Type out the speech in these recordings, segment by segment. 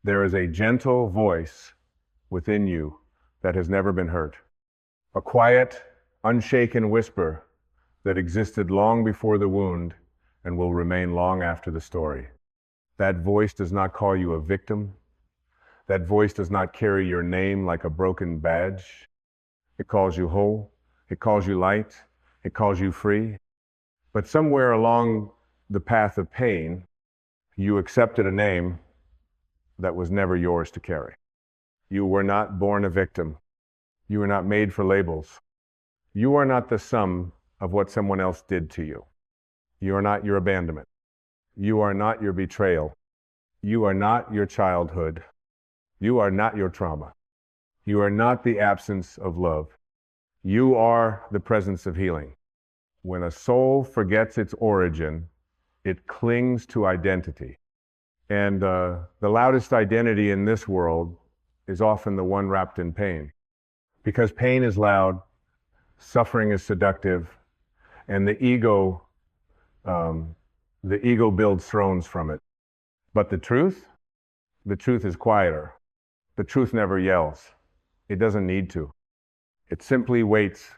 There is a gentle voice within you that has never been heard. A quiet, unshaken whisper that existed long before the wound and will remain long after the story. That voice does not call you a victim. That voice does not carry your name like a broken badge. It calls you whole. It calls you light. It calls you free. But somewhere along the path of pain, you accepted a name that was never yours to carry. You were not born a victim. You were not made for labels. You are not the sum of what someone else did to you. You are not your abandonment. You are not your betrayal. You are not your childhood. You are not your trauma. You are not the absence of love. You are the presence of healing. When a soul forgets its origin, it clings to identity. And the loudest identity in this world is often the one wrapped in pain. Because pain is loud, suffering is seductive, and the ego builds thrones from it. But the truth is quieter. The truth never yells. It doesn't need to. It simply waits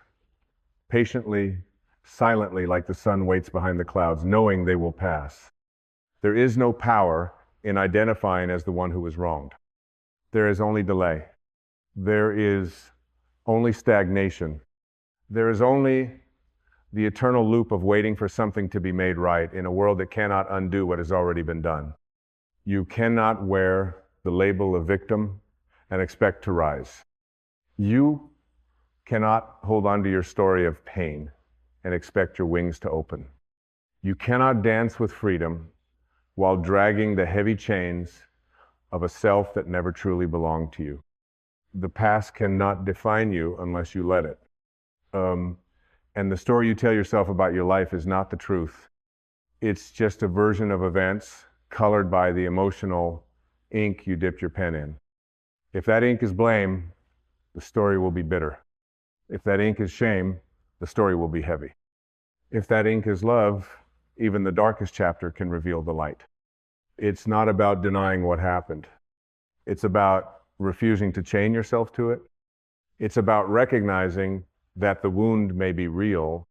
patiently, silently, like the sun waits behind the clouds, knowing they will pass. There is no power in identifying as the one who was wronged. There is only delay. There is only stagnation. There is only the eternal loop of waiting for something to be made right in a world that cannot undo what has already been done. You cannot wear the label of victim and expect to rise. You cannot hold on to your story of pain and expect your wings to open. You cannot dance with freedom while dragging the heavy chains of a self that never truly belonged to you. The past cannot define you unless you let it. And the story you tell yourself about your life is not the truth. It's just a version of events colored by the emotional ink you dipped your pen in. If that ink is blame, the story will be bitter. If that ink is shame, the story will be heavy. If that ink is love, even the darkest chapter can reveal the light. It's not about denying what happened. It's about refusing to chain yourself to it. It's about recognizing that the wound may be real,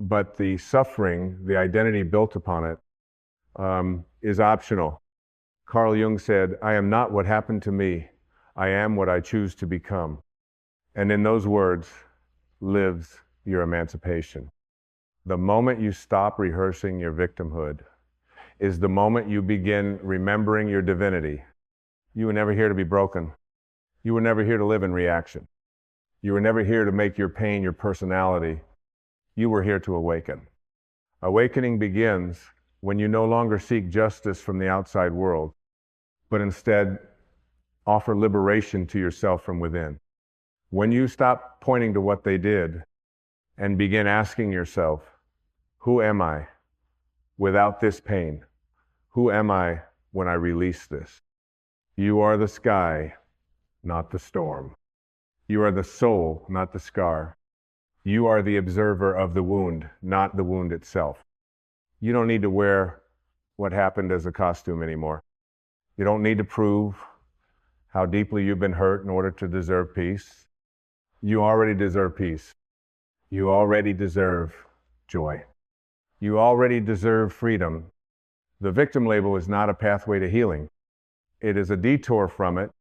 but the suffering, the identity built upon it, is optional. Carl Jung said, "I am not what happened to me. I am what I choose to become." And in those words lives your emancipation. The moment you stop rehearsing your victimhood is the moment you begin remembering your divinity. You were never here to be broken. You were never here to live in reaction. You were never here to make your pain your personality. You were here to awaken. Awakening begins when you no longer seek justice from the outside world, but instead offer liberation to yourself from within. When you stop pointing to what they did and begin asking yourself, who am I without this pain? Who am I when I release this? You are the sky, not the storm. You are the soul, not the scar. You are the observer of the wound, not the wound itself. You don't need to wear what happened as a costume anymore. You don't need to prove how deeply you've been hurt in order to deserve peace. You already deserve peace. You already deserve joy. You already deserve freedom. The victim label is not a pathway to healing. It is a detour from it.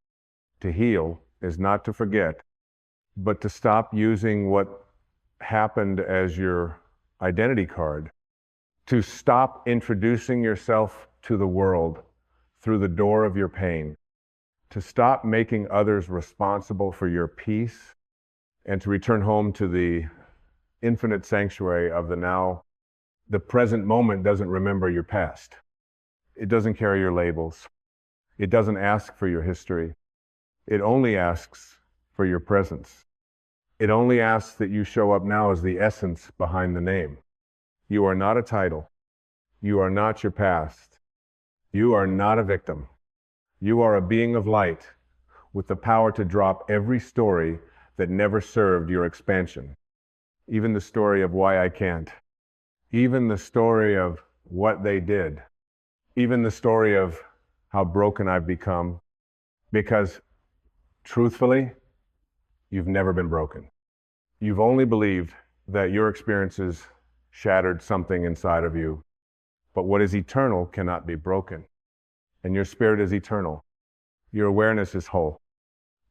To heal is not to forget, but to stop using what happened as your identity card, to stop introducing yourself to the world through the door of your pain, to stop making others responsible for your peace, and to return home to the infinite sanctuary of the now. The present moment doesn't remember your past. It doesn't carry your labels. It doesn't ask for your history. It only asks for your presence. It only asks that you show up now as the essence behind the name. You are not a title. You are not your past. You are not a victim. You are a being of light with the power to drop every story that never served your expansion. Even the story of why I can't. Even the story of what they did. Even the story of how broken I've become Because truthfully, you've never been broken. You've only believed that your experiences shattered something inside of you. But what is eternal cannot be broken. And your spirit is eternal. Your awareness is whole.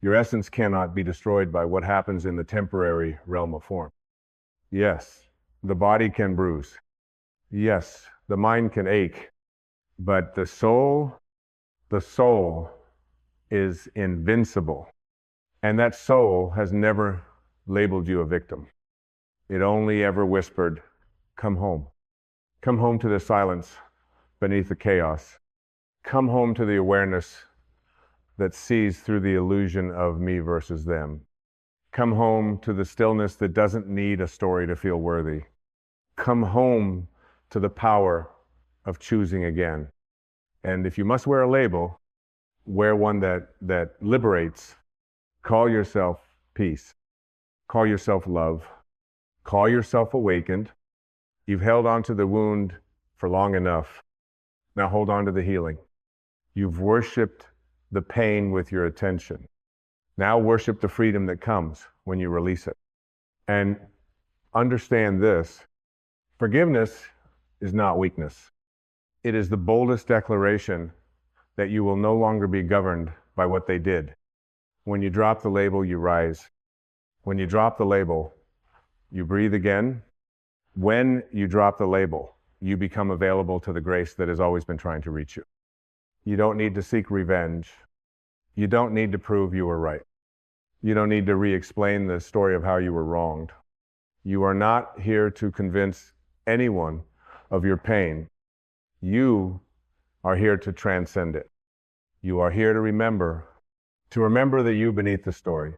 Your essence cannot be destroyed by what happens in the temporary realm of form. Yes, the body can bruise. Yes, the mind can ache. But the soul is invincible. And that soul has never labeled you a victim. It only ever whispered, come home. Come home to the silence beneath the chaos. Come home to the awareness that sees through the illusion of me versus them. Come home to the stillness that doesn't need a story to feel worthy. Come home to the power of choosing again. And if you must wear a label, wear one that liberates. Call yourself peace. Call yourself love. Call yourself awakened. You've held on to the wound for long enough. Now hold on to the healing. You've worshiped the pain with your attention. Now worship the freedom that comes when you release it. And understand this, forgiveness is not weakness. It is the boldest declaration that you will no longer be governed by what they did. When you drop the label, you rise. When you drop the label, you breathe again. When you drop the label, you become available to the grace that has always been trying to reach you. You don't need to seek revenge. You don't need to prove you were right. You don't need to re-explain the story of how you were wronged. You are not here to convince anyone of your pain. You are here to transcend it. You are here to remember the you beneath the story,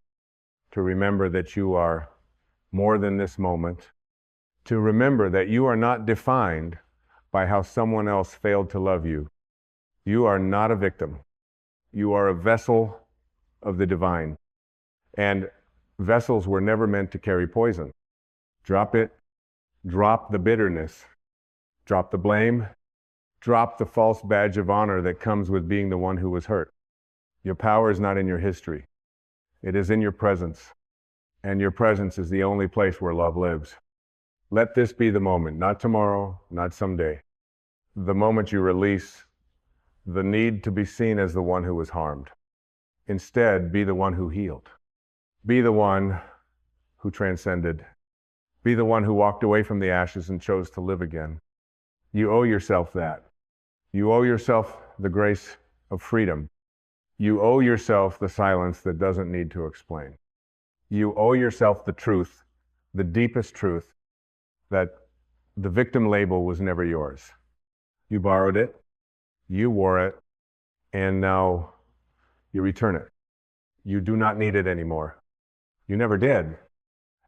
to remember that you are more than this moment, to remember that you are not defined by how someone else failed to love you. You are not a victim. You are a vessel of the divine. And vessels were never meant to carry poison. Drop it. Drop the bitterness. Drop the blame. Drop the false badge of honor that comes with being the one who was hurt. Your power is not in your history. It is in your presence. And your presence is the only place where love lives. Let this be the moment, not tomorrow, not someday. The moment you release the need to be seen as the one who was harmed. Instead, be the one who healed. Be the one who transcended. Be the one who walked away from the ashes and chose to live again. You owe yourself that. You owe yourself the grace of freedom. You owe yourself the silence that doesn't need to explain. You owe yourself the truth, the deepest truth, that the victim label was never yours. You borrowed it, you wore it, and now you return it. You do not need it anymore. You never did.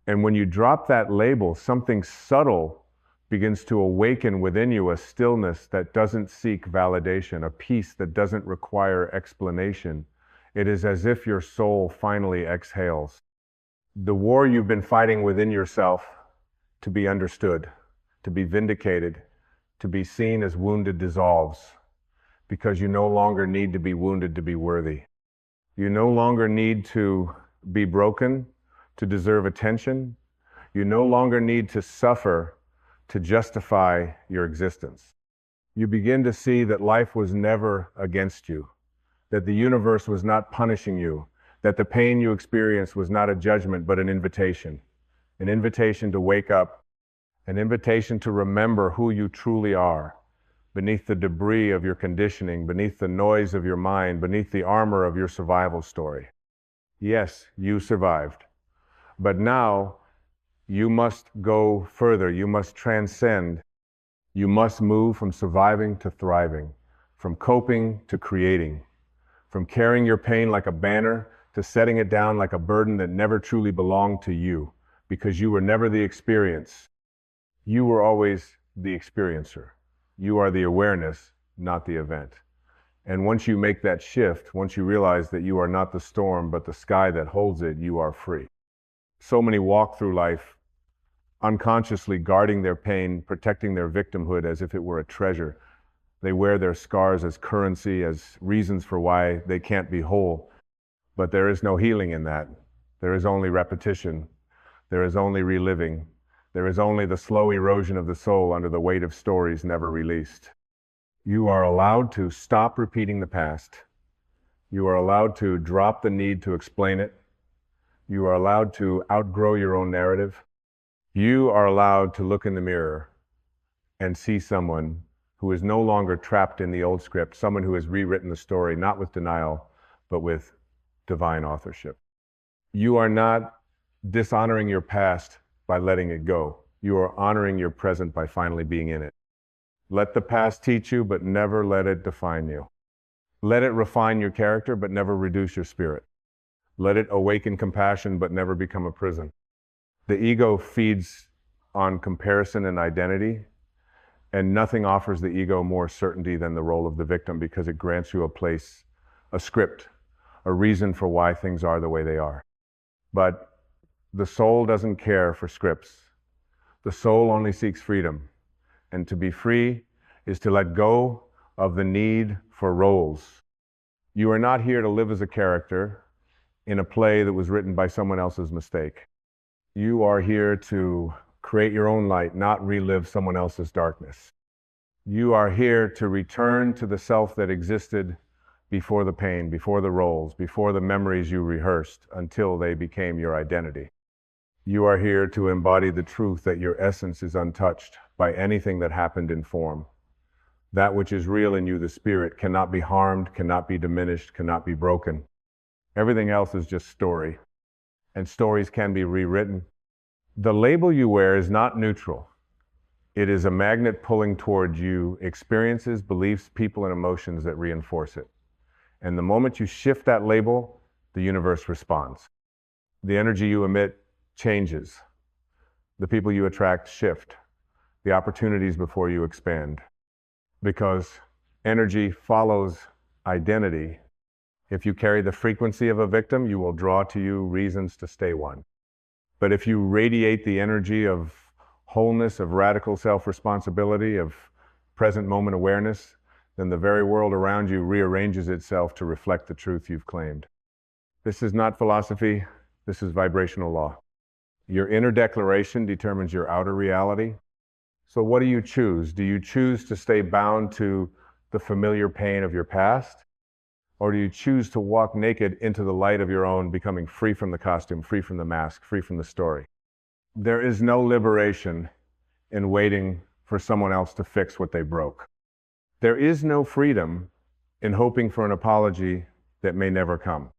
And when you drop that label, something subtle begins to awaken within you, a stillness that doesn't seek validation, a peace that doesn't require explanation. It is as if your soul finally exhales. The war you've been fighting within yourself to be understood, to be vindicated, to be seen as wounded dissolves, because you no longer need to be wounded to be worthy. You no longer need to be broken to deserve attention. You no longer need to suffer to justify your existence. You begin to see that life was never against you, that the universe was not punishing you, that the pain you experienced was not a judgment, but an invitation to wake up, an invitation to remember who you truly are, beneath the debris of your conditioning, beneath the noise of your mind, beneath the armor of your survival story. Yes, you survived. But now you must go further. You must transcend. You must move from surviving to thriving, from coping to creating, from carrying your pain like a banner to setting it down like a burden that never truly belonged to you, because you were never the experience. You were always the experiencer. You are the awareness, not the event. And once you make that shift, once you realize that you are not the storm, but the sky that holds it, you are free. So many walk through life unconsciously guarding their pain, protecting their victimhood as if it were a treasure. They wear their scars as currency, as reasons for why they can't be whole. But there is no healing in that. There is only repetition. There is only reliving. There is only the slow erosion of the soul under the weight of stories never released. You are allowed to stop repeating the past. You are allowed to drop the need to explain it. You are allowed to outgrow your own narrative. You are allowed to look in the mirror and see someone who is no longer trapped in the old script, someone who has rewritten the story, not with denial, but with divine authorship. You are not dishonoring your past by letting it go. You are honoring your present by finally being in it. Let the past teach you, but never let it define you. Let it refine your character, but never reduce your spirit. Let it awaken compassion, but never become a prison. The ego feeds on comparison and identity, and nothing offers the ego more certainty than the role of the victim, because it grants you a place, a script, a reason for why things are the way they are. But the soul doesn't care for scripts. The soul only seeks freedom. And to be free is to let go of the need for roles. You are not here to live as a character in a play that was written by someone else's mistake. You are here to create your own light, not relive someone else's darkness. You are here to return to the self that existed before the pain, before the roles, before the memories you rehearsed until they became your identity. You are here to embody the truth that your essence is untouched by anything that happened in form. That which is real in you, the spirit, cannot be harmed, cannot be diminished, cannot be broken. Everything else is just story, and stories can be rewritten. The label you wear is not neutral. It is a magnet pulling towards you experiences, beliefs, people, and emotions that reinforce it. And the moment you shift that label, the universe responds. The energy you emit changes. The people you attract shift. The opportunities before you expand. Because energy follows identity. If you carry the frequency of a victim, you will draw to you reasons to stay one. But if you radiate the energy of wholeness, of radical self-responsibility, of present moment awareness, then the very world around you rearranges itself to reflect the truth you've claimed. This is not philosophy, this is vibrational law. Your inner declaration determines your outer reality. So what do you choose? Do you choose to stay bound to the familiar pain of your past? Or do you choose to walk naked into the light of your own, becoming free from the costume, free from the mask, free from the story? There is no liberation in waiting for someone else to fix what they broke. There is no freedom in hoping for an apology that may never come.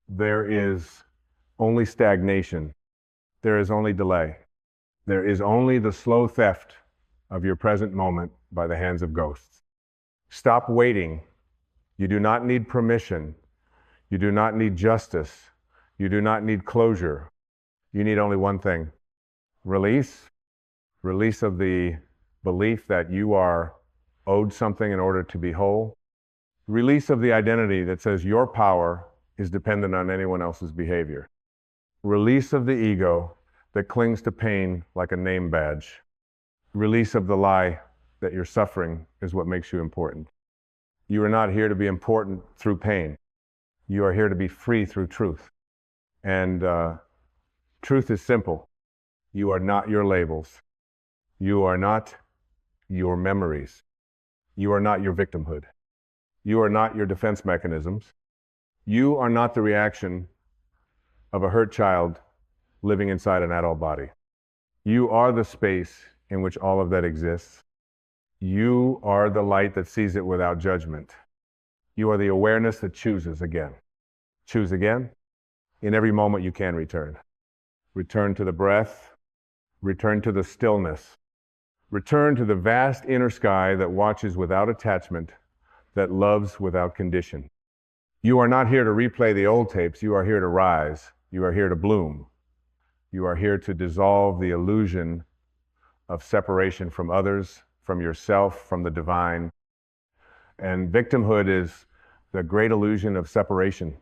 There is only stagnation. There is only delay. There is only the slow theft of your present moment by the hands of ghosts. Stop waiting. You do not need permission. You do not need justice. You do not need closure. You need only one thing: release. Release of the belief that you are owed something in order to be whole. Release of the identity that says your power is dependent on anyone else's behavior. Release of the ego that clings to pain like a name badge. Release of the lie that your suffering is what makes you important. You are not here to be important through pain. You are here to be free through truth. And truth is simple. You are not your labels. You are not your memories. You are not your victimhood. You are not your defense mechanisms. You are not the reaction of a hurt child living inside an adult body. You are the space in which all of that exists. You are the light that sees it without judgment. You are the awareness that chooses again. Choose again. In every moment you can return. Return to the breath. Return to the stillness. Return to the vast inner sky that watches without attachment, that loves without condition. You are not here to replay the old tapes. You are here to rise. You are here to bloom. You are here to dissolve the illusion of separation from others, from yourself, from the divine. And victimhood is the great illusion of separation.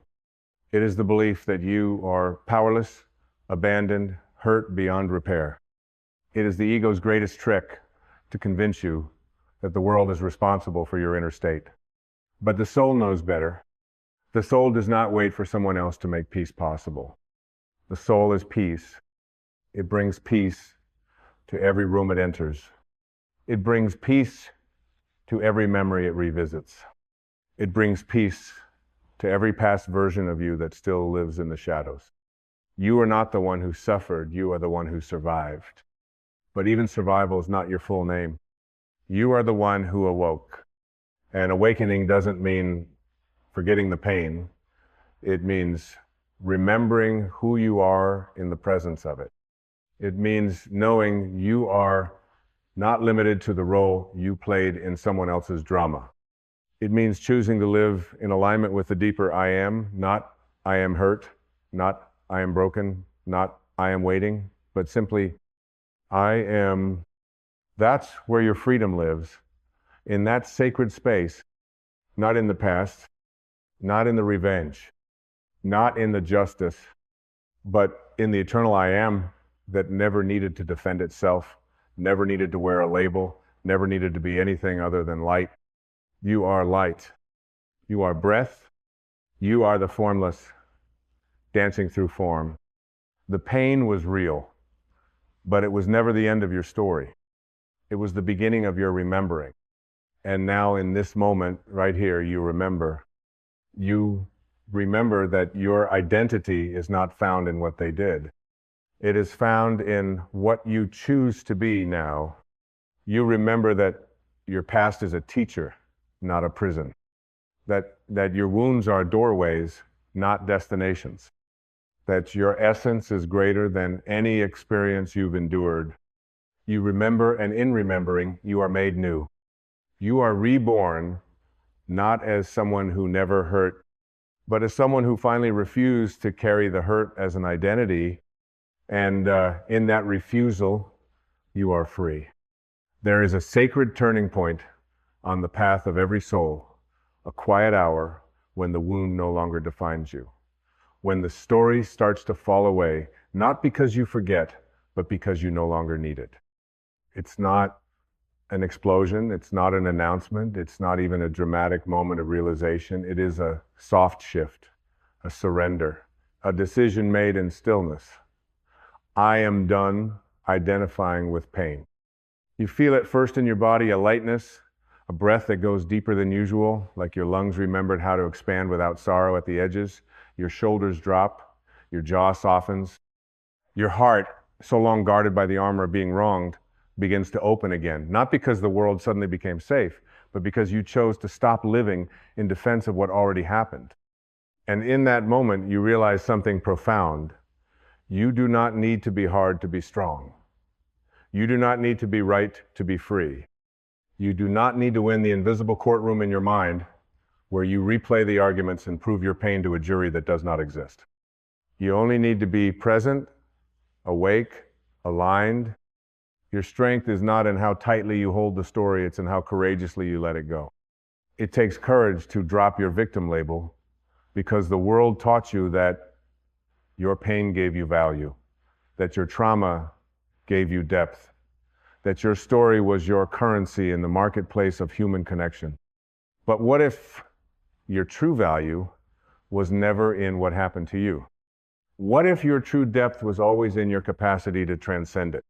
It is the belief that you are powerless, abandoned, hurt beyond repair. It is the ego's greatest trick to convince you that the world is responsible for your inner state. But the soul knows better. The soul does not wait for someone else to make peace possible. The soul is peace. It brings peace to every room it enters. It brings peace to every memory it revisits. It brings peace to every past version of you that still lives in the shadows. You are not the one who suffered, you are the one who survived. But even survival is not your full name. You are the one who awoke. And awakening doesn't mean forgetting the pain. It means remembering who you are in the presence of it. It means knowing you are not limited to the role you played in someone else's drama. It means choosing to live in alignment with the deeper I am, not I am hurt, not I am broken, not I am waiting, but simply I am. That's where your freedom lives, in that sacred space, not in the past, not in the revenge, not in the justice, but in the eternal I am that never needed to defend itself, never needed to wear a label, never needed to be anything other than light. You are light. You are breath. You are the formless, dancing through form. The pain was real, but it was never the end of your story. It was the beginning of your remembering. And now in this moment, right here, you remember. You remember that your identity is not found in what they did. It is found in what you choose to be now. You remember that your past is a teacher, not a prison. That your wounds are doorways, not destinations. That your essence is greater than any experience you've endured. You remember, and in remembering, you are made new. You are reborn, not as someone who never hurt, but as someone who finally refused to carry the hurt as an identity. And in that refusal, you are free. There is a sacred turning point on the path of every soul, a quiet hour when the wound no longer defines you. When the story starts to fall away, not because you forget, but because you no longer need it. It's not an explosion, it's not an announcement, it's not even a dramatic moment of realization. It is a soft shift, a surrender, a decision made in stillness. I am done identifying with pain. You feel it first in your body, a lightness, a breath that goes deeper than usual, like your lungs remembered how to expand without sorrow at the edges. Your shoulders drop, your jaw softens. Your heart, so long guarded by the armor of being wronged, begins to open again. Not because the world suddenly became safe, but because you chose to stop living in defense of what already happened. And in that moment, you realize something profound. You do not need to be hard to be strong. You do not need to be right to be free. You do not need to win the invisible courtroom in your mind where you replay the arguments and prove your pain to a jury that does not exist. You only need to be present, awake, aligned. Your strength is not in how tightly you hold the story, it's in how courageously you let it go. It takes courage to drop your victim label because the world taught you that your pain gave you value, that your trauma gave you depth, that your story was your currency in the marketplace of human connection. But what if your true value was never in what happened to you? What if your true depth was always in your capacity to transcend it?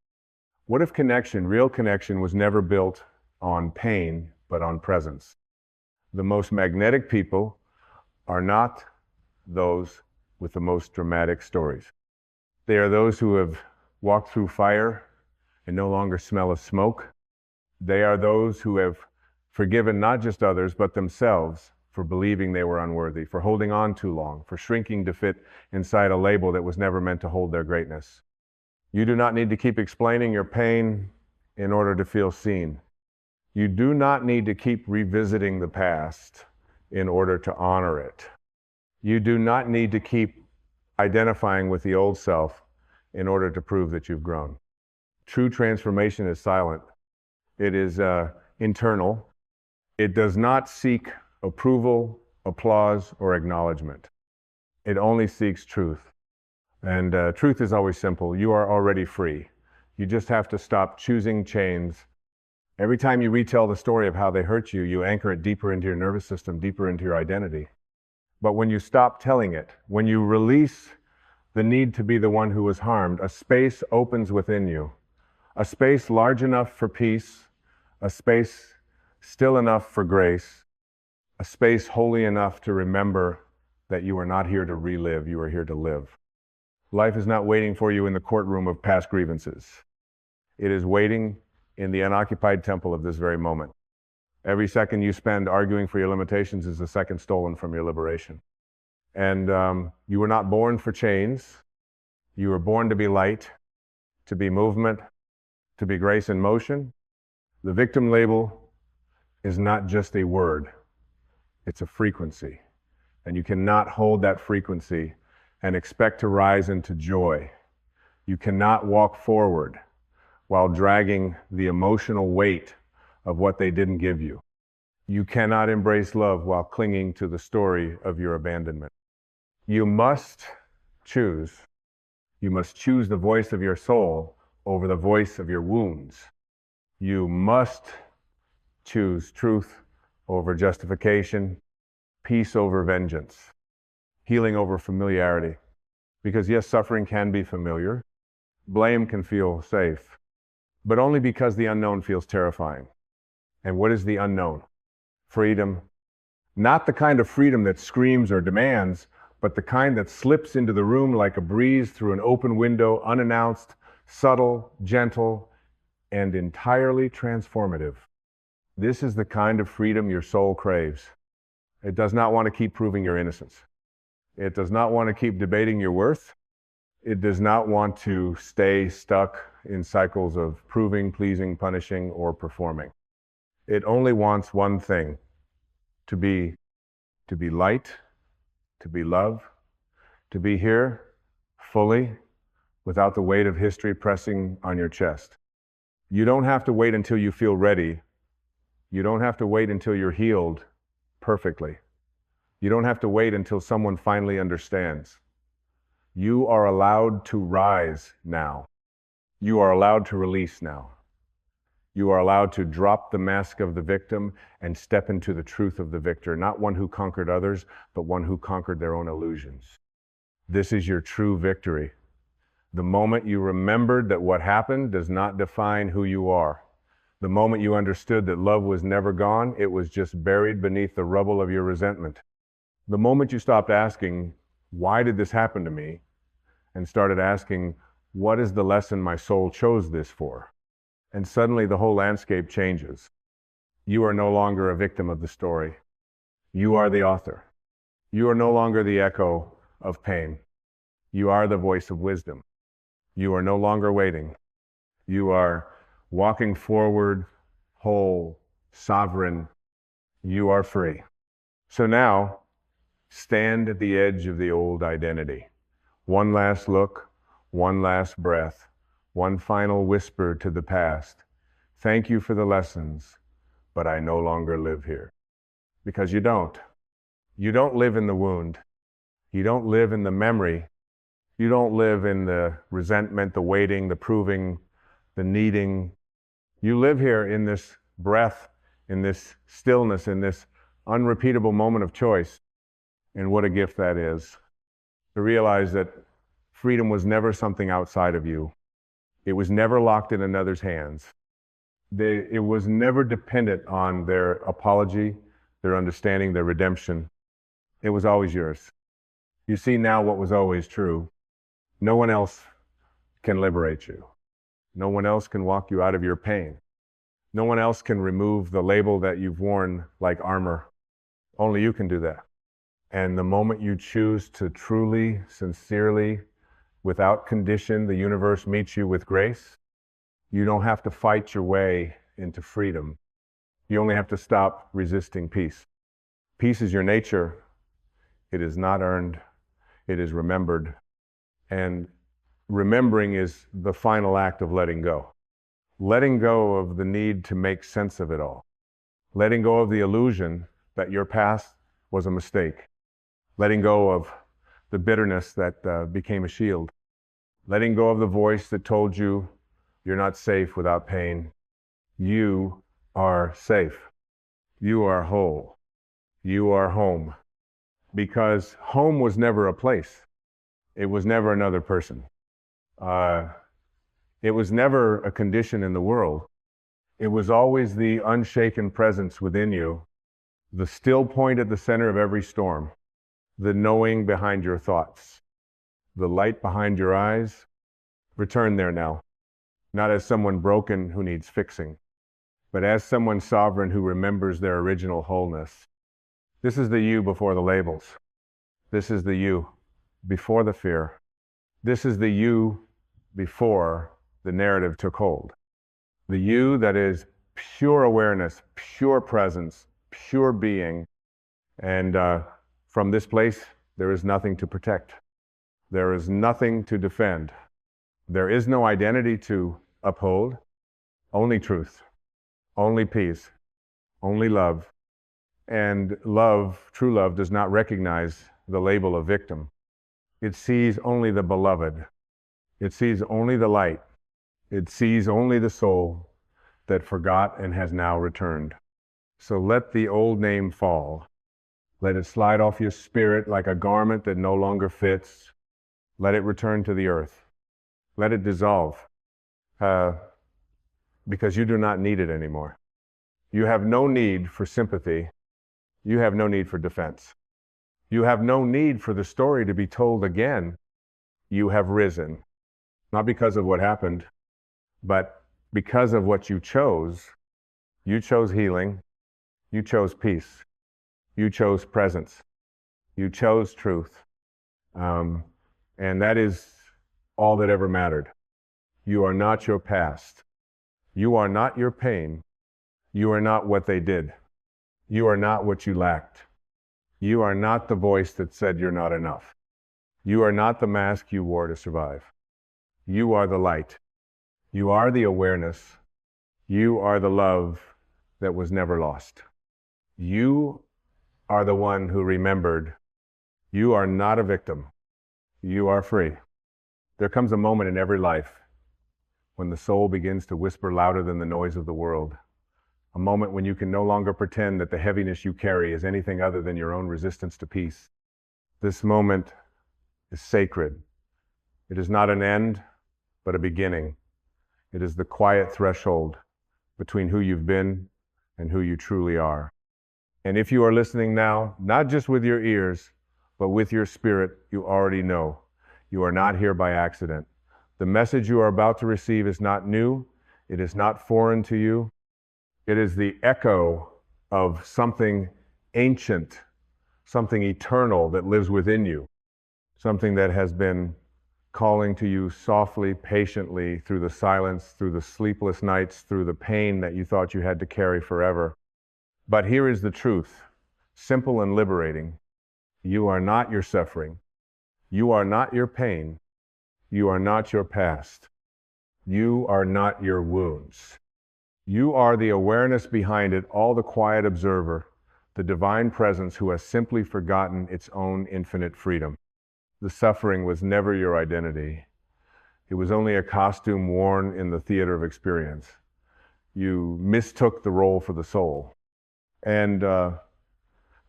What if connection, real connection, was never built on pain, but on presence? The most magnetic people are not those with the most dramatic stories. They are those who have walked through fire and no longer smell of smoke. They are those who have forgiven not just others, but themselves for believing they were unworthy, for holding on too long, for shrinking to fit inside a label that was never meant to hold their greatness. You do not need to keep explaining your pain in order to feel seen. You do not need to keep revisiting the past in order to honor it. You do not need to keep identifying with the old self in order to prove that you've grown. True transformation is silent. It is internal. It does not seek approval, applause, or acknowledgement. It only seeks truth. And truth is always simple. You are already free. You just have to stop choosing chains Every time you retell the story of how they hurt you, you anchor it deeper into your nervous system, deeper into your identity. But when you stop telling it, when you release the need to be the one who was harmed, a space opens within you. A space large enough for peace, a space still enough for grace, a space holy enough to remember that you are not here to relive, you are here to live. Life is not waiting for you in the courtroom of past grievances. It is waiting in the unoccupied temple of this very moment. Every second you spend arguing for your limitations is a second stolen from your liberation. And you were not born for chains. You were born to be light, to be movement, to be grace in motion. The victim label is not just a word. It's a frequency. And you cannot hold that frequency and expect to rise into joy. You cannot walk forward while dragging the emotional weight of what they didn't give you. You cannot embrace love while clinging to the story of your abandonment. You must choose. You must choose the voice of your soul over the voice of your wounds. You must choose truth over justification, peace over vengeance, healing over familiarity. Because yes, suffering can be familiar. Blame can feel safe, but only because the unknown feels terrifying. And what is the unknown? Freedom. Not the kind of freedom that screams or demands, but the kind that slips into the room like a breeze through an open window, unannounced, subtle, gentle, and entirely transformative. This is the kind of freedom your soul craves. It does not want to keep proving your innocence. It does not want to keep debating your worth. It does not want to stay stuck in cycles of proving, pleasing, punishing, or performing. It only wants one thing: to be light, to be love, to be here fully without the weight of history pressing on your chest. You don't have to wait until you feel ready. You don't have to wait until you're healed perfectly. You don't have to wait until someone finally understands. You are allowed to rise now. You are allowed to release now. You are allowed to drop the mask of the victim and step into the truth of the victor, not one who conquered others, but one who conquered their own illusions. This is your true victory. The moment you remembered that what happened does not define who you are. The moment you understood that love was never gone, it was just buried beneath the rubble of your resentment. The moment you stopped asking, why did this happen to me? And started asking, what is the lesson my soul chose this for? And suddenly the whole landscape changes. You are no longer a victim of the story. You are the author. You are no longer the echo of pain. You are the voice of wisdom. You are no longer waiting. You are walking forward, whole, sovereign. You are free. So now, stand at the edge of the old identity. One last look, one last breath, one final whisper to the past. Thank you for the lessons, but I no longer live here. Because you don't. You don't live in the wound. You don't live in the memory. You don't live in the resentment, the waiting, the proving, the needing. You live here in this breath, in this stillness, in this unrepeatable moment of choice. And what a gift that is. To realize that freedom was never something outside of you. It was never locked in another's hands. It was never dependent on their apology, their understanding, their redemption. It was always yours. You see now what was always true. No one else can liberate you. No one else can walk you out of your pain. No one else can remove the label that you've worn like armor. Only you can do that. And the moment you choose to truly, sincerely, without condition, the universe meets you with grace, you don't have to fight your way into freedom. You only have to stop resisting peace. Peace is your nature. It is not earned. It is remembered. And remembering is the final act of letting go. Letting go of the need to make sense of it all. Letting go of the illusion that your past was a mistake. Letting go of the bitterness that became a shield. Letting go of the voice that told you you're not safe without pain. You are safe. You are whole. You are home. Because home was never a place. It was never another person. It was never a condition in the world. It was always the unshaken presence within you, the still point at the center of every storm, the knowing behind your thoughts, the light behind your eyes. Return there now, not as someone broken who needs fixing, but as someone sovereign who remembers their original wholeness. This is the you before the labels. This is the you before the fear. This is the you before the narrative took hold. The you that is pure awareness, pure presence, pure being. And from this place, there is nothing to protect. There is nothing to defend. There is no identity to uphold, only truth, only peace, only love. And love, true love, does not recognize the label of victim. It sees only the beloved. It sees only the light. It sees only the soul that forgot and has now returned. So let the old name fall. Let it slide off your spirit like a garment that no longer fits. Let it return to the earth. Let it dissolve, because you do not need it anymore. You have no need for sympathy. You have no need for defense. You have no need for the story to be told again. You have risen, not because of what happened, but because of what you chose. You chose healing. You chose peace. You chose presence. You chose truth. And that is all that ever mattered. You are not your past. You are not your pain. You are not what they did. You are not what you lacked. You are not the voice that said you're not enough. You are not the mask you wore to survive. You are the light. You are the awareness. You are the love that was never lost. You are the one who remembered. You are not a victim. You are free. There comes a moment in every life when the soul begins to whisper louder than the noise of the world. A moment when you can no longer pretend that the heaviness you carry is anything other than your own resistance to peace. This moment is sacred. It is not an end, but a beginning. It is the quiet threshold between who you've been and who you truly are. And if you are listening now, not just with your ears, but with your spirit, you already know. You are not here by accident. The message you are about to receive is not new. It is not foreign to you. It is the echo of something ancient, something eternal that lives within you, something that has been calling to you softly, patiently, through the silence, through the sleepless nights, through the pain that you thought you had to carry forever. But here is the truth, simple and liberating. You are not your suffering. You are not your pain. You are not your past. You are not your wounds. You are the awareness behind it, all the quiet observer, the divine presence who has simply forgotten its own infinite freedom. The suffering was never your identity. It was only a costume worn in the theater of experience. You mistook the role for the soul. And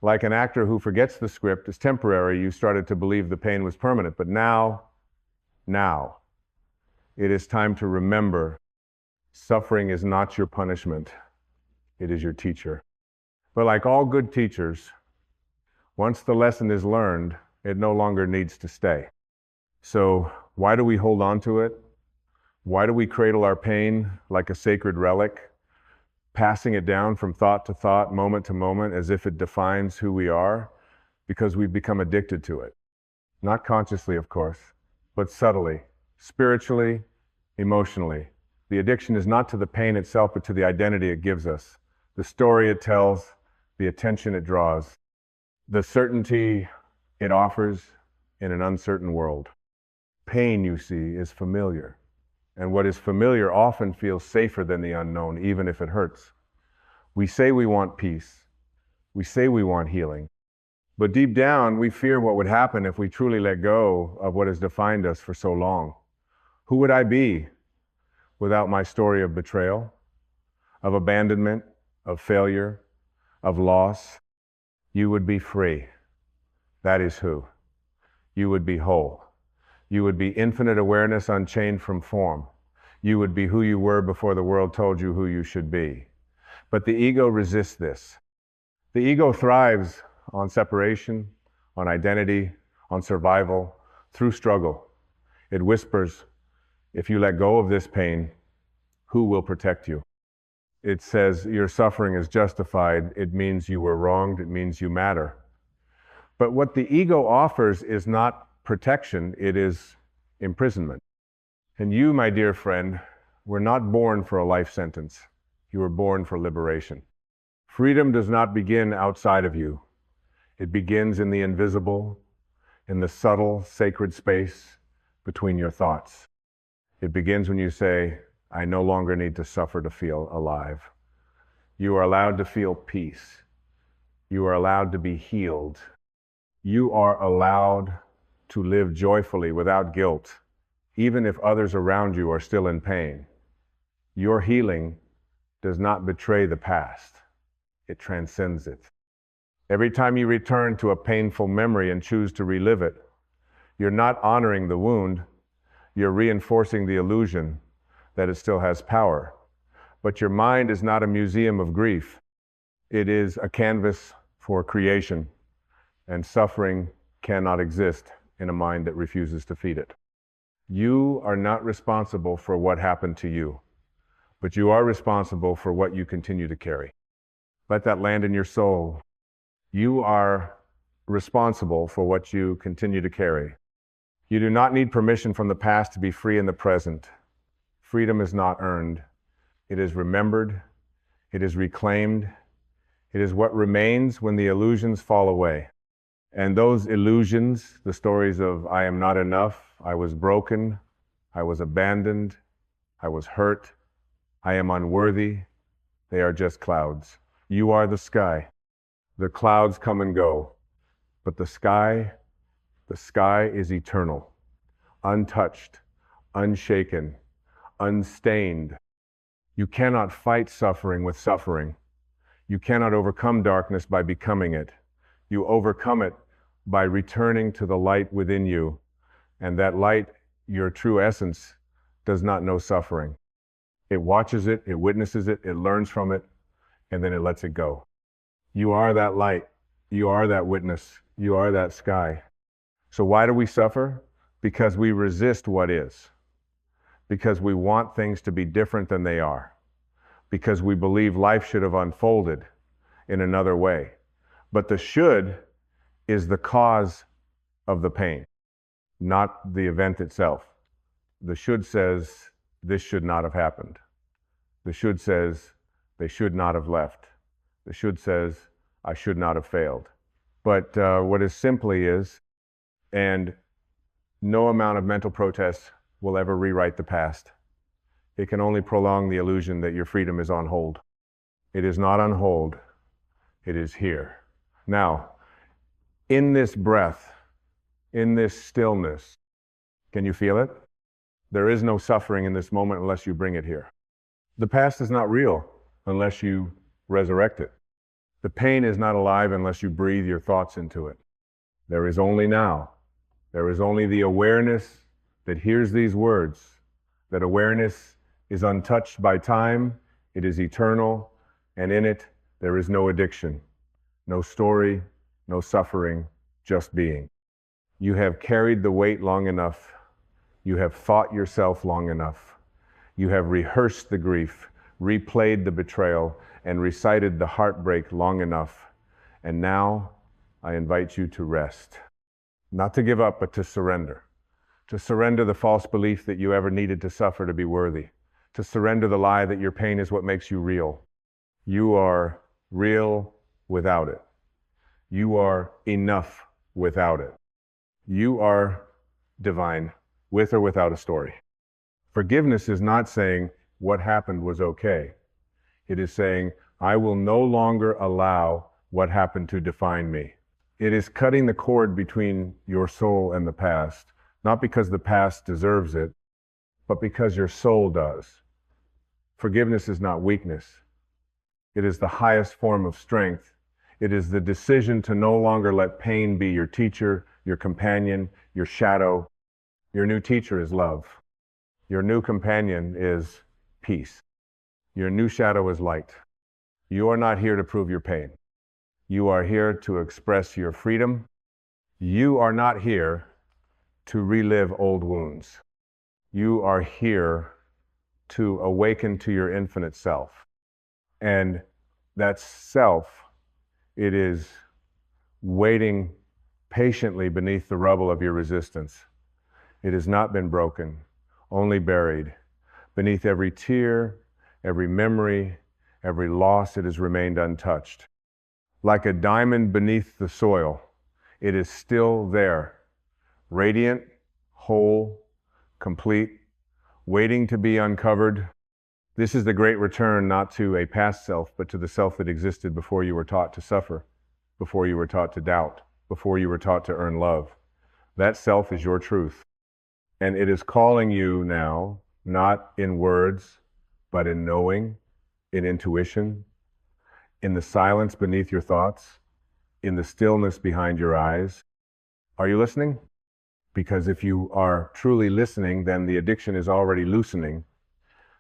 like an actor who forgets the script is temporary, you started to believe the pain was permanent. But now, it is time to remember suffering is not your punishment. It is your teacher. But like all good teachers, once the lesson is learned, it no longer needs to stay. So why do we hold on to it? Why do we cradle our pain like a sacred relic, passing it down from thought to thought, moment to moment, as if it defines who we are? Because we've become addicted to it. Not consciously, of course, but subtly, spiritually, emotionally. The addiction is not to the pain itself, but to the identity it gives us, the story it tells, the attention it draws, the certainty it offers in an uncertain world. Pain, you see, is familiar. And what is familiar often feels safer than the unknown, even if it hurts. We say we want peace. We say we want healing. But deep down, we fear what would happen if we truly let go of what has defined us for so long. Who would I be without my story of betrayal, of abandonment, of failure, of loss, you would be free. That is who. You would be whole. You would be infinite awareness unchained from form. You would be who you were before the world told you who you should be. But the ego resists this. The ego thrives on separation, on identity, on survival, through struggle. It whispers, if you let go of this pain, who will protect you? It says your suffering is justified. It means you were wronged. It means you matter. But what the ego offers is not protection, it is imprisonment. And you, my dear friend, were not born for a life sentence. You were born for liberation. Freedom does not begin outside of you. It begins in the invisible, in the subtle, sacred space between your thoughts. It begins when you say, I no longer need to suffer to feel alive. You are allowed to feel peace. You are allowed to be healed. You are allowed to live joyfully without guilt, even if others around you are still in pain. Your healing does not betray the past. It transcends it. Every time you return to a painful memory and choose to relive it, you're not honoring the wound, you're reinforcing the illusion that it still has power. But your mind is not a museum of grief. It is a canvas for creation, and suffering cannot exist in a mind that refuses to feed it. You are not responsible for what happened to you, but you are responsible for what you continue to carry. Let that land in your soul. You are responsible for what you continue to carry. You do not need permission from the past to be free in the present. Freedom is not earned. It is remembered. It is reclaimed. It is what remains when the illusions fall away. And those illusions, the stories of I am not enough, I was broken, I was abandoned, I was hurt, I am unworthy, they are just clouds. You are the sky. The clouds come and go, but the sky is eternal, untouched, unshaken, unstained. You cannot fight suffering with suffering. You cannot overcome darkness by becoming it. You overcome it by returning to the light within you, and that light, your true essence, does not know suffering. It watches it, it witnesses it, it learns from it, and then it lets it go. You are that light. You are that witness. You are that sky. So why do we suffer? Because we resist what is. Because we want things to be different than they are. Because we believe life should have unfolded in another way. But the should is the cause of the pain, not the event itself. The should says, this should not have happened. The should says, they should not have left. The should says, I should not have failed. But what is simply is, and no amount of mental protest will ever rewrite the past. It can only prolong the illusion that your freedom is on hold. It is not on hold. It is here. Now, in this breath, in this stillness, can you feel it? There is no suffering in this moment unless you bring it here. The past is not real unless you resurrect it. The pain is not alive unless you breathe your thoughts into it. There is only now. There is only the awareness that hears these words. That awareness is untouched by time, it is eternal, and in it there is no addiction, no story, no suffering, just being. You have carried the weight long enough. You have fought yourself long enough. You have rehearsed the grief, replayed the betrayal, and recited the heartbreak long enough. And now I invite you to rest. Not to give up, but to surrender. To surrender the false belief that you ever needed to suffer to be worthy. To surrender the lie that your pain is what makes you real. You are real without it. You are enough without it. You are divine, with or without a story. Forgiveness is not saying what happened was okay. It is saying, I will no longer allow what happened to define me. It is cutting the cord between your soul and the past, not because the past deserves it, but because your soul does. Forgiveness is not weakness. It is the highest form of strength. It is the decision to no longer let pain be your teacher, your companion, your shadow. Your new teacher is love. Your new companion is peace. Your new shadow is light. You are not here to prove your pain. You are here to express your freedom. You are not here to relive old wounds. You are here to awaken to your infinite self. And that self, it is waiting patiently beneath the rubble of your resistance. It has not been broken, only buried. Beneath every tear, every memory, every loss, it has remained untouched. Like a diamond beneath the soil, it is still there, radiant, whole, complete, waiting to be uncovered. This is the great return, not to a past self, but to the self that existed before you were taught to suffer, before you were taught to doubt, before you were taught to earn love. That self is your truth. And it is calling you now, not in words, but in knowing, in intuition, in the silence beneath your thoughts, in the stillness behind your eyes. Are you listening? Because if you are truly listening, then the addiction is already loosening,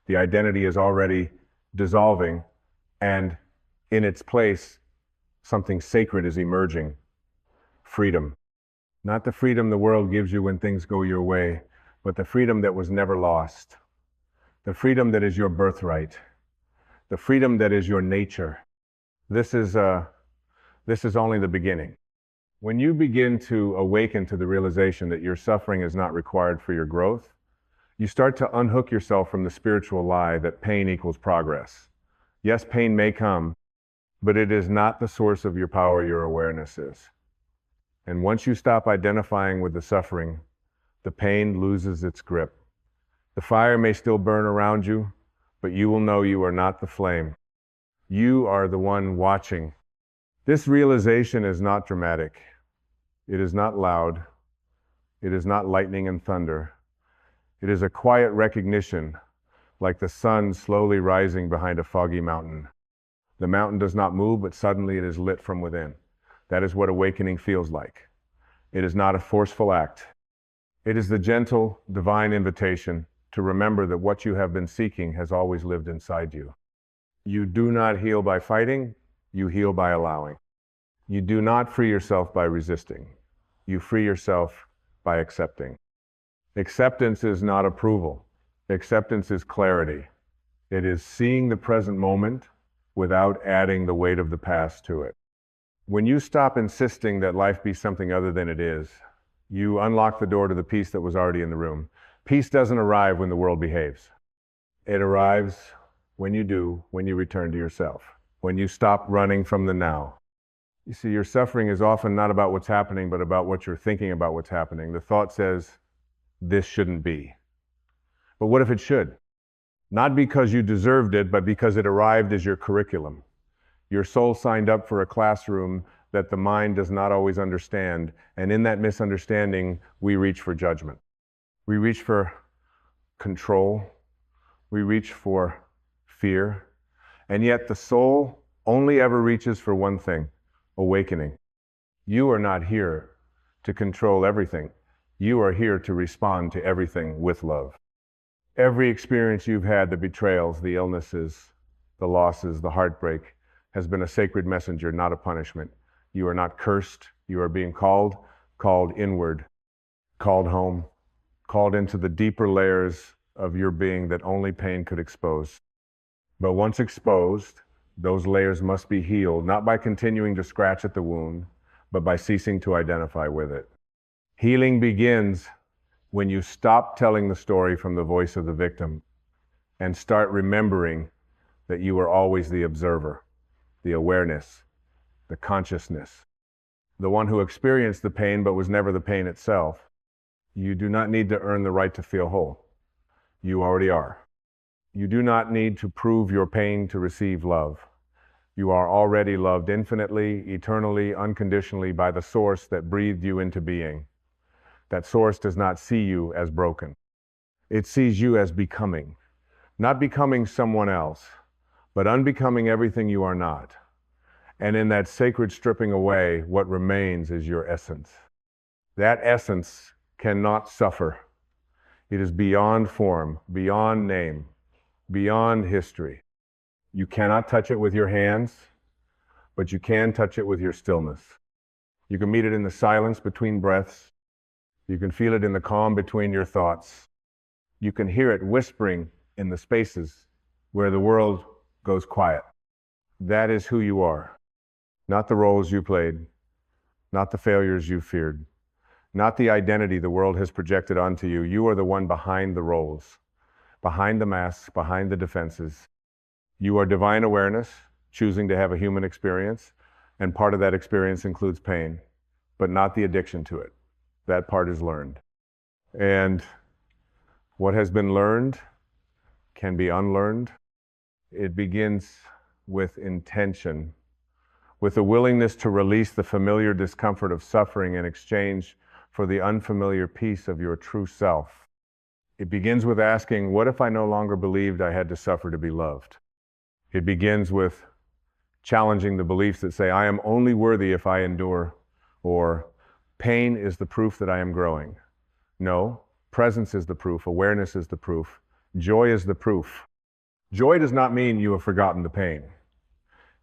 the identity is already dissolving, and in its place, something sacred is emerging. Freedom. Not the freedom the world gives you when things go your way, but the freedom that was never lost. The freedom that is your birthright. The freedom that is your nature. This is only the beginning. When you begin to awaken to the realization that your suffering is not required for your growth, you start to unhook yourself from the spiritual lie that pain equals progress. Yes, pain may come, but it is not the source of your power. Your awareness is. And once you stop identifying with the suffering, the pain loses its grip. The fire may still burn around you, but you will know you are not the flame. You are the one watching. This realization is not dramatic. It is not loud. It is not lightning and thunder. It is a quiet recognition, like the sun slowly rising behind a foggy mountain. The mountain does not move, but suddenly it is lit from within. That is what awakening feels like. It is not a forceful act. It is the gentle, divine invitation to remember that what you have been seeking has always lived inside you. You do not heal by fighting, you heal by allowing. You do not free yourself by resisting. You free yourself by accepting. Acceptance is not approval. Acceptance is clarity. It is seeing the present moment without adding the weight of the past to it. When you stop insisting that life be something other than it is, you unlock the door to the peace that was already in the room. Peace doesn't arrive when the world behaves. It arrives when you return to yourself, when you stop running from the now. You see, your suffering is often not about what's happening, but about what you're thinking about what's happening. The thought says, this shouldn't be. But what if it should? Not because you deserved it, but because it arrived as your curriculum. Your soul signed up for a classroom that the mind does not always understand, and in that misunderstanding, we reach for judgment. We reach for control. We reach for fear. And yet the soul only ever reaches for one thing: awakening. You are not here to control everything. You are here to respond to everything with love. Every experience you've had, the betrayals, the illnesses, the losses, the heartbreak, has been a sacred messenger, not a punishment. You are not cursed. You are being called inward, called home, called into the deeper layers of your being that only pain could expose. But once exposed, those layers must be healed, not by continuing to scratch at the wound, but by ceasing to identify with it. Healing begins when you stop telling the story from the voice of the victim and start remembering that you were always the observer, the awareness, the consciousness, the one who experienced the pain but was never the pain itself. You do not need to earn the right to feel whole. You already are. You do not need to prove your pain to receive love. You are already loved infinitely, eternally, unconditionally by the source that breathed you into being. That source does not see you as broken. It sees you as becoming. Not becoming someone else, but unbecoming everything you are not. And in that sacred stripping away, what remains is your essence. That essence cannot suffer. It is beyond form, beyond name, beyond history. You cannot touch it with your hands, but you can touch it with your stillness. You can meet it in the silence between breaths. You can feel it in the calm between your thoughts. You can hear it whispering in the spaces where the world goes quiet. That is who you are. Not the roles you played, not the failures you feared, not the identity the world has projected onto you. You are the one behind the roles, behind the masks, behind the defenses. You are divine awareness, choosing to have a human experience, and part of that experience includes pain, but not the addiction to it. That part is learned. And what has been learned can be unlearned. It begins with intention, with a willingness to release the familiar discomfort of suffering in exchange for the unfamiliar peace of your true self. It begins with asking, what if I no longer believed I had to suffer to be loved? It begins with challenging the beliefs that say, I am only worthy if I endure, or pain is the proof that I am growing. No, presence is the proof, awareness is the proof, joy is the proof. Joy does not mean you have forgotten the pain.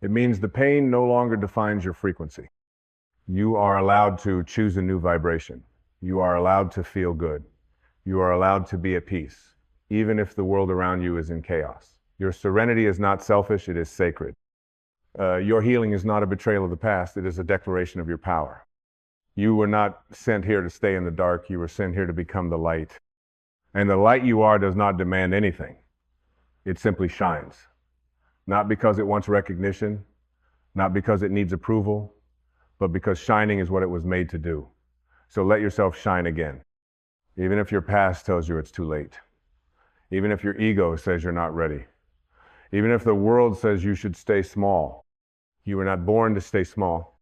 It means the pain no longer defines your frequency. You are allowed to choose a new vibration. You are allowed to feel good. You are allowed to be at peace, even if the world around you is in chaos. Your serenity is not selfish, it is sacred. Your healing is not a betrayal of the past, it is a declaration of your power. You were not sent here to stay in the dark, you were sent here to become the light. And the light you are does not demand anything. It simply shines. Not because it wants recognition, not because it needs approval, but because shining is what it was made to do. So let yourself shine again. Even if your past tells you it's too late. Even if your ego says you're not ready. Even if the world says you should stay small. You were not born to stay small.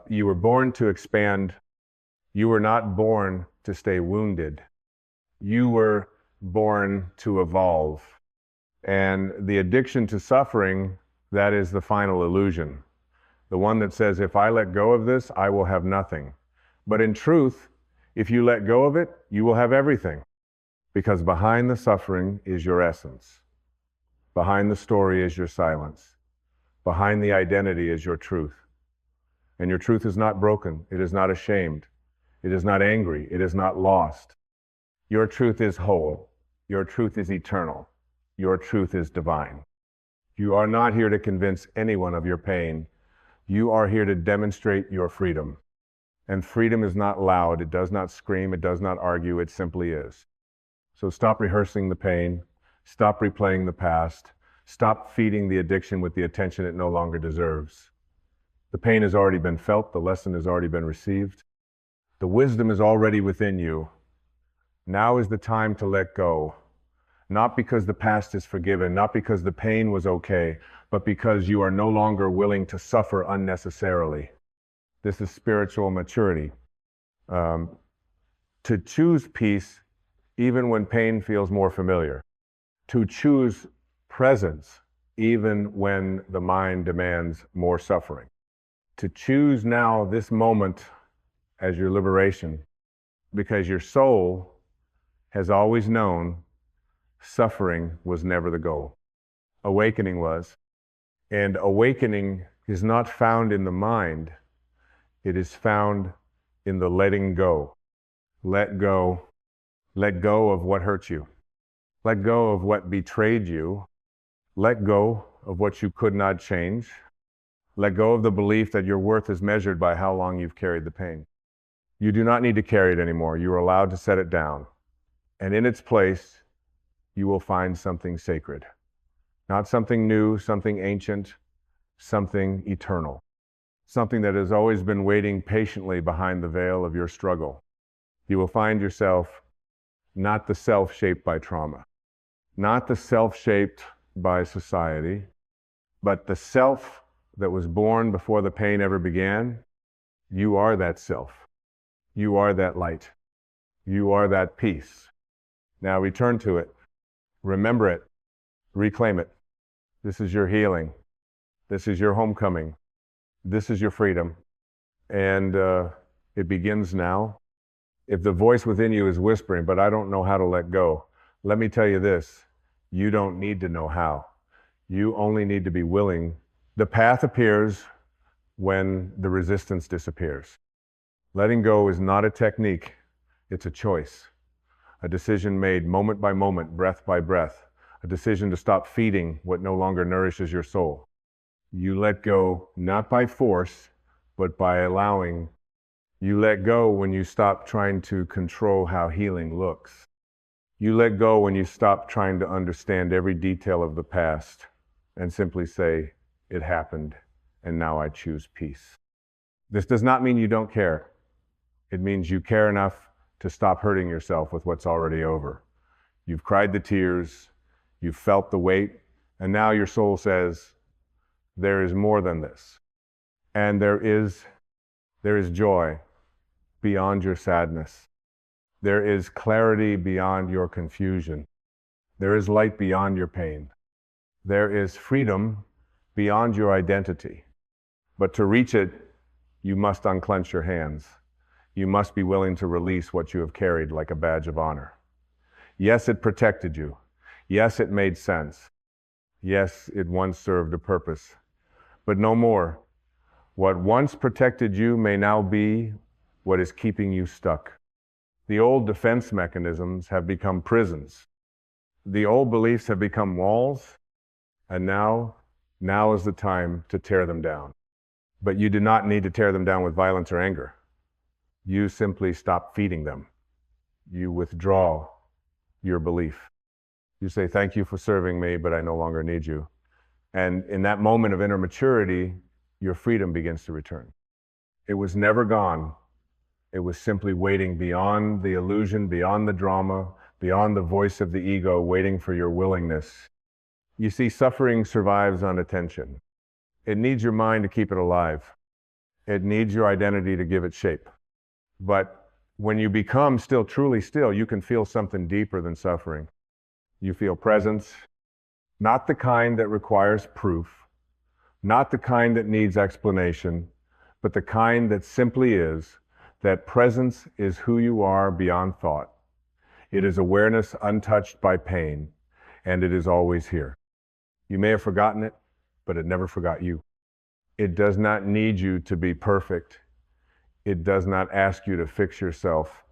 You were born to expand. You were not born to stay wounded. You were born to evolve. And the addiction to suffering, that is the final illusion. The one that says, if I let go of this, I will have nothing. But in truth, if you let go of it, you will have everything. Because behind the suffering is your essence. Behind the story is your silence. Behind the identity is your truth. And your truth is not broken. It is not ashamed. It is not angry. It is not lost. Your truth is whole. Your truth is eternal. Your truth is divine. You are not here to convince anyone of your pain. You are here to demonstrate your freedom. And freedom is not loud. It does not scream. It does not argue. It simply is. So stop rehearsing the pain. Stop replaying the past. Stop feeding the addiction with the attention it no longer deserves. The pain has already been felt. The lesson has already been received. The wisdom is already within you. Now is the time to let go. Not because the past is forgiven, not because the pain was okay, but because you are no longer willing to suffer unnecessarily. This is spiritual maturity. To choose peace even when pain feels more familiar. To choose presence even when the mind demands more suffering. To choose now this moment as your liberation, because your soul has always known suffering was never the goal. Awakening was. And awakening is not found in the mind. It is found in the letting go. Let go. Let go of what hurt you. Let go of what betrayed you. Let go of what you could not change. Let go of the belief that your worth is measured by how long you've carried the pain. You do not need to carry it anymore. You are allowed to set it down. And in its place, you will find something sacred. Not something new, something ancient, something eternal. Something that has always been waiting patiently behind the veil of your struggle. You will find yourself not the self shaped by trauma, not the self shaped by society, but the self that was born before the pain ever began. You are that self. You are that light. You are that peace. Now return to it. Remember it. Reclaim it. This is your healing. This is your homecoming. This is your freedom. And it begins now. If the voice within you is whispering, but I don't know how to let go, let me tell you this, you don't need to know how. You only need to be willing. The path appears when the resistance disappears. Letting go is not a technique, it's a choice. A decision made moment by moment, breath by breath. A decision to stop feeding what no longer nourishes your soul. You let go not by force, but by allowing. You let go when you stop trying to control how healing looks. You let go when you stop trying to understand every detail of the past and simply say, it happened, and now I choose peace. This does not mean you don't care. It means you care enough to stop hurting yourself with what's already over. You've cried the tears, you've felt the weight, and now your soul says, there is more than this. And there is joy beyond your sadness. There is clarity beyond your confusion. There is light beyond your pain. There is freedom beyond your identity. But to reach it, you must unclench your hands. You must be willing to release what you have carried like a badge of honor. Yes, it protected you. Yes, it made sense. Yes, it once served a purpose. But no more. What once protected you may now be what is keeping you stuck. The old defense mechanisms have become prisons. The old beliefs have become walls, and now is the time to tear them down. But you do not need to tear them down with violence or anger. You simply stop feeding them. You withdraw your belief. You say, thank you for serving me, but I no longer need you. And in that moment of inner maturity, your freedom begins to return. It was never gone. It was simply waiting beyond the illusion, beyond the drama, beyond the voice of the ego, waiting for your willingness. You see, suffering survives on attention. It needs your mind to keep it alive. It needs your identity to give it shape. But when you become still, truly still, you can feel something deeper than suffering. You feel presence, not the kind that requires proof, not the kind that needs explanation, but the kind that simply is. That presence is who you are beyond thought. It is awareness untouched by pain, and it is always here. You may have forgotten it, but it never forgot you. It does not need you to be perfect. It does not ask you to fix yourself.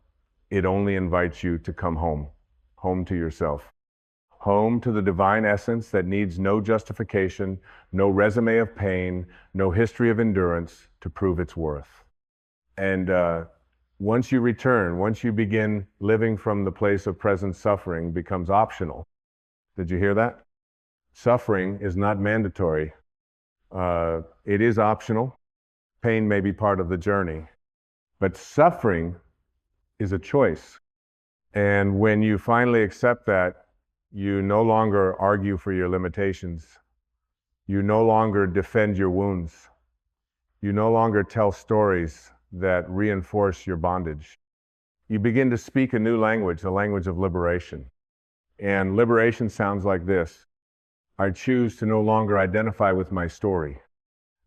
It only invites you to come home, home to yourself, home to the divine essence that needs no justification, no resume of pain, no history of endurance to prove its worth. And once you return, once you begin living from the place of present, suffering becomes optional. Did you hear that? Suffering is not mandatory. It is optional. Pain may be part of the journey. But suffering is a choice. And when you finally accept that, you no longer argue for your limitations. You no longer defend your wounds. You no longer tell stories that reinforce your bondage. You begin to speak a new language, the language of liberation. And liberation sounds like this. I choose to no longer identify with my story.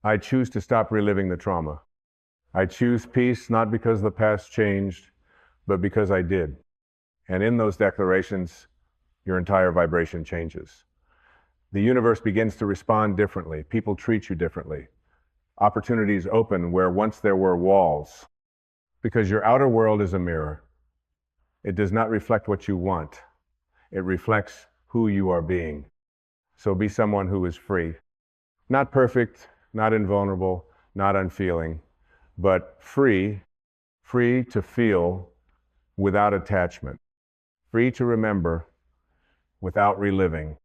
I choose to stop reliving the trauma. I choose peace not because the past changed, but because I did. And in those declarations, your entire vibration changes. The universe begins to respond differently. People treat you differently. Opportunities open where once there were walls, because your outer world is a mirror. It does not reflect what you want. It reflects who you are being. So be someone who is free. Not perfect, not invulnerable, not unfeeling, but free to feel without attachment, free to remember without reliving,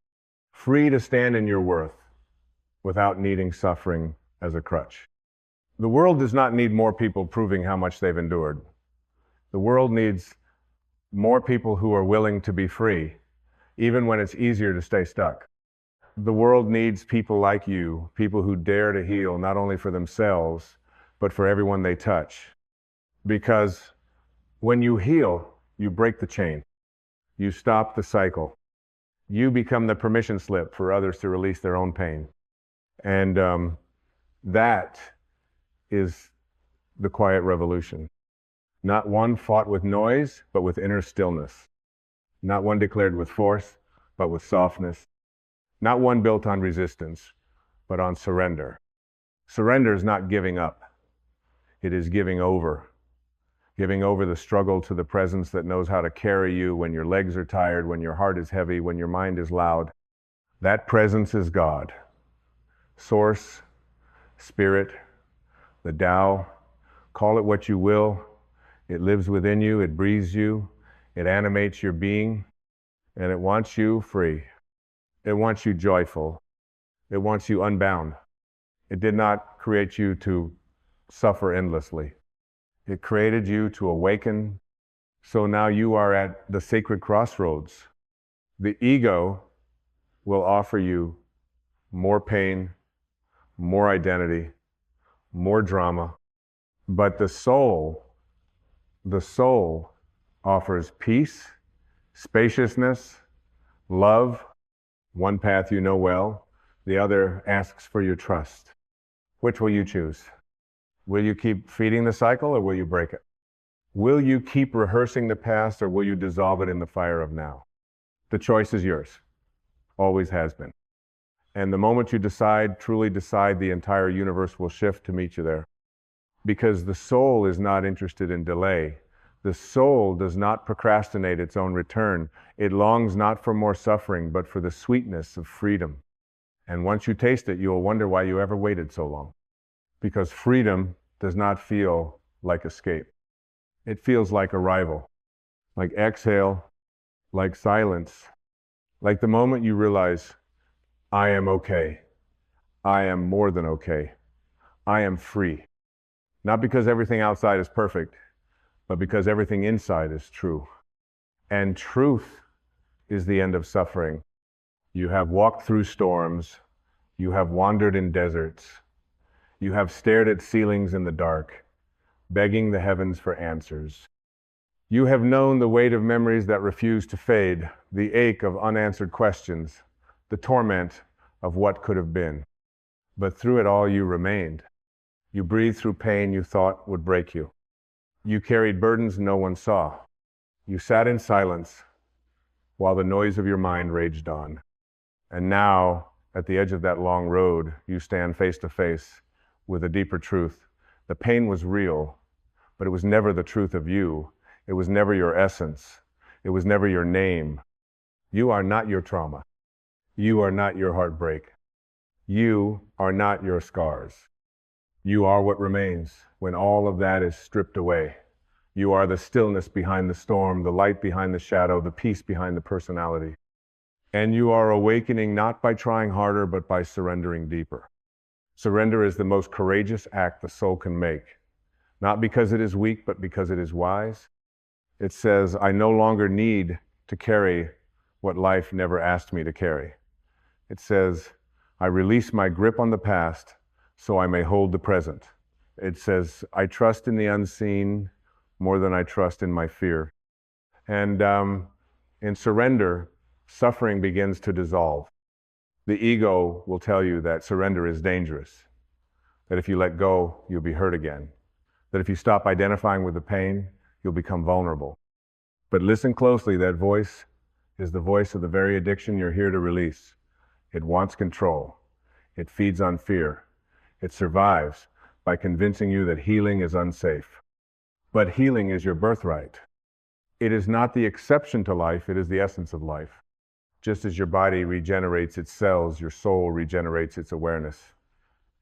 free to stand in your worth without needing suffering as a crutch. The world does not need more people proving how much they've endured. The world needs more people who are willing to be free, even when it's easier to stay stuck. The world needs people like you, people who dare to heal not only for themselves, but for everyone they touch. Because when you heal, you break the chain. You stop the cycle. You become the permission slip for others to release their own pain. And that is the quiet revolution. Not one fought with noise, but with inner stillness. Not one declared with force, but with softness. Not one built on resistance, but on surrender. Surrender is not giving up. It is giving over. Giving over the struggle to the presence that knows how to carry you when your legs are tired, when your heart is heavy, when your mind is loud. That presence is God. Source, Spirit, the Tao, call it what you will. It lives within you, it breathes you, it animates your being, and it wants you free. It wants you joyful. It wants you unbound. It did not create you to suffer endlessly. It created you to awaken. So now you are at the sacred crossroads. The ego will offer you more pain, more identity, more drama. But the soul offers peace, spaciousness, love. One path you know well, the other asks for your trust. Which will you choose? Will you keep feeding the cycle or will you break it? Will you keep rehearsing the past or will you dissolve it in the fire of now? The choice is yours. Always has been. And the moment you decide, truly decide, the entire universe will shift to meet you there. Because the soul is not interested in delay. The soul does not procrastinate its own return. It longs not for more suffering, but for the sweetness of freedom. And once you taste it, you'll wonder why you ever waited so long. Because freedom does not feel like escape. It feels like arrival, like exhale, like silence, like the moment you realize, I am okay. I am more than okay. I am free. Not because everything outside is perfect, but because everything inside is true. And truth is the end of suffering. You have walked through storms. You have wandered in deserts. You have stared at ceilings in the dark, begging the heavens for answers. You have known the weight of memories that refuse to fade, the ache of unanswered questions, the torment of what could have been. But through it all, you remained. You breathed through pain you thought would break you. You carried burdens no one saw. You sat in silence while the noise of your mind raged on. And now, at the edge of that long road, you stand face to face with a deeper truth. The pain was real, but it was never the truth of you. It was never your essence. It was never your name. You are not your trauma. You are not your heartbreak. You are not your scars. You are what remains when all of that is stripped away. You are the stillness behind the storm, the light behind the shadow, the peace behind the personality. And you are awakening not by trying harder, but by surrendering deeper. Surrender is the most courageous act the soul can make, not because it is weak, but because it is wise. It says, I no longer need to carry what life never asked me to carry. It says, I release my grip on the past so I may hold the present. It says, I trust in the unseen more than I trust in my fear. And in surrender, suffering begins to dissolve. The ego will tell you that surrender is dangerous, that if you let go, you'll be hurt again, that if you stop identifying with the pain, you'll become vulnerable. But listen closely, that voice is the voice of the very addiction you're here to release. It wants control. It feeds on fear. It survives by convincing you that healing is unsafe. But healing is your birthright. It is not the exception to life, it is the essence of life. Just as your body regenerates its cells, your soul regenerates its awareness.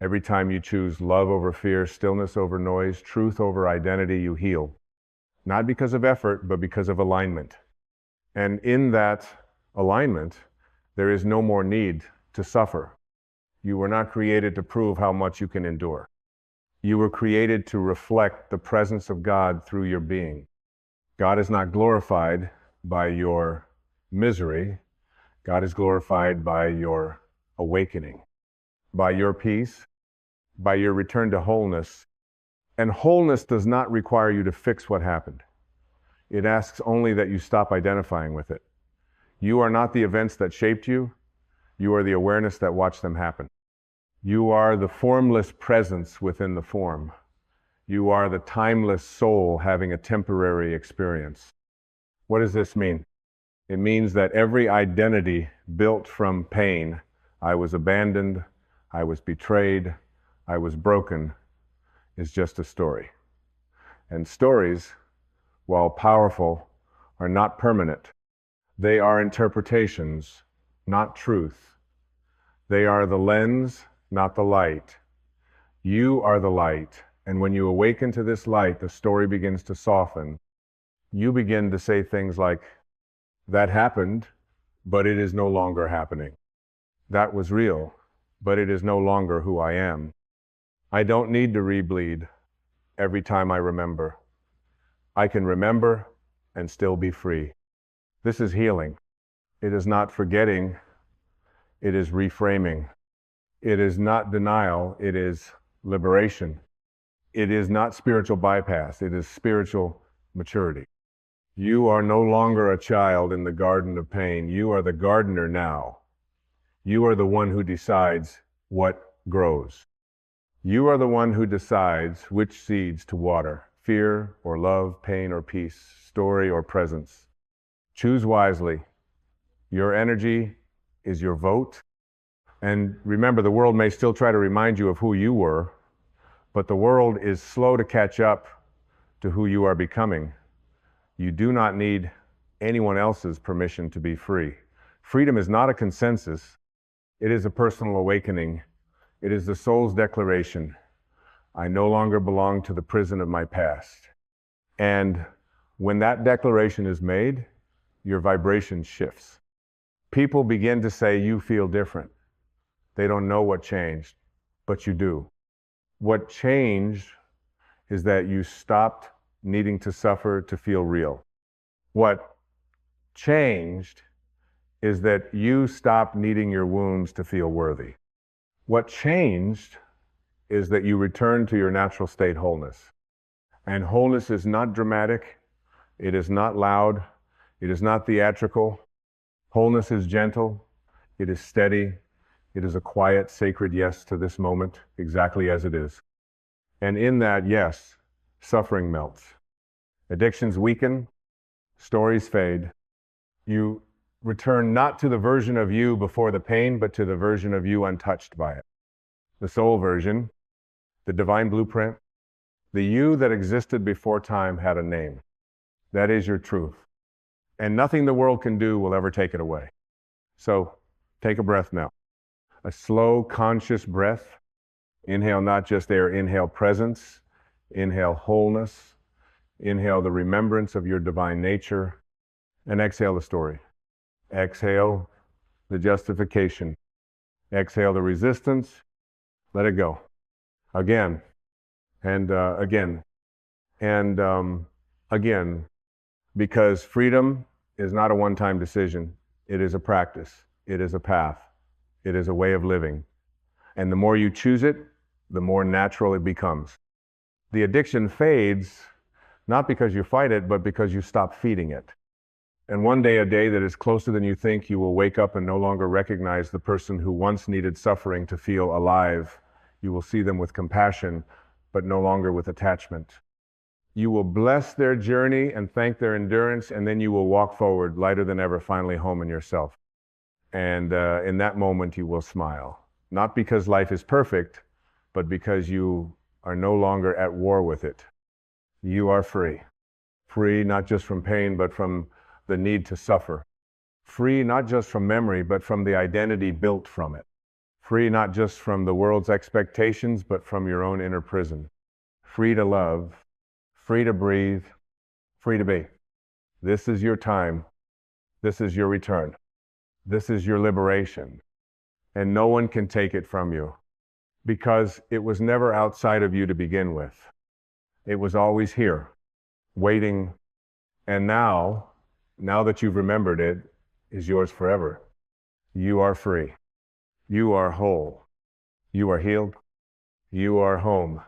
Every time you choose love over fear, stillness over noise, truth over identity, you heal. Not because of effort, but because of alignment. And in that alignment, there is no more need to suffer. You were not created to prove how much you can endure. You were created to reflect the presence of God through your being. God is not glorified by your misery. God is glorified by your awakening, by your peace, by your return to wholeness. And wholeness does not require you to fix what happened. It asks only that you stop identifying with it. You are not the events that shaped you. You are the awareness that watched them happen. You are the formless presence within the form. You are the timeless soul having a temporary experience. What does this mean? It means that every identity built from pain, I was abandoned, I was betrayed, I was broken, is just a story. And stories, while powerful, are not permanent. They are interpretations, not truth. They are the lens, not the light. You are the light, and when you awaken to this light, the story begins to soften. You begin to say things like, that happened, but it is no longer happening. That was real, but it is no longer who I am. I don't need to rebleed every time I remember. I can remember and still be free. This is healing. It is not forgetting. It is reframing. It is not denial. It is liberation. It is not spiritual bypass. It is spiritual maturity. You are no longer a child in the garden of pain. You are the gardener now. You are the one who decides what grows. You are the one who decides which seeds to water, fear or love, pain or peace, story or presence. Choose wisely. Your energy is your vote. And remember, the world may still try to remind you of who you were, but the world is slow to catch up to who you are becoming. You do not need anyone else's permission to be free. Freedom is not a consensus. It is a personal awakening. It is the soul's declaration. I no longer belong to the prison of my past. And when that declaration is made, your vibration shifts. People begin to say you feel different. They don't know what changed, but you do. What changed is that you stopped needing to suffer to feel real. What changed is that you stopped needing your wounds to feel worthy. What changed is that you return to your natural state wholeness. And wholeness is not dramatic. It is not loud. It is not theatrical. Wholeness is gentle. It is steady. It is a quiet, sacred yes to this moment, exactly as it is. And in that yes, suffering melts. Addictions weaken. Stories fade. You return not to the version of you before the pain, but to the version of you untouched by it. The soul version, the divine blueprint, the you that existed before time had a name. That is your truth. And nothing the world can do will ever take it away. So take a breath now. A slow, conscious breath. Inhale not just air, inhale presence. Inhale wholeness. Inhale the remembrance of your divine nature. And exhale the story. Exhale the justification. Exhale the resistance. Let it go. Again. And again. And again. Because freedom is not a one-time decision. It is a practice. It is a path. It is a way of living. And the more you choose it, the more natural it becomes. The addiction fades, not because you fight it, but because you stop feeding it. And one day, a day that is closer than you think, you will wake up and no longer recognize the person who once needed suffering to feel alive. You will see them with compassion, but no longer with attachment. You will bless their journey and thank their endurance, and then you will walk forward lighter than ever, finally home in yourself. And in that moment, you will smile. Not because life is perfect, but because you are no longer at war with it. You are free. Free not just from pain, but from the need to suffer. Free not just from memory, but from the identity built from it. Free not just from the world's expectations, but from your own inner prison. Free to love. Free to breathe, free to be. This is your time. This is your return. This is your liberation. And no one can take it from you because it was never outside of you to begin with. It was always here, waiting. And now that you've remembered it, is yours forever. You are free. You are whole. You are healed. You are home.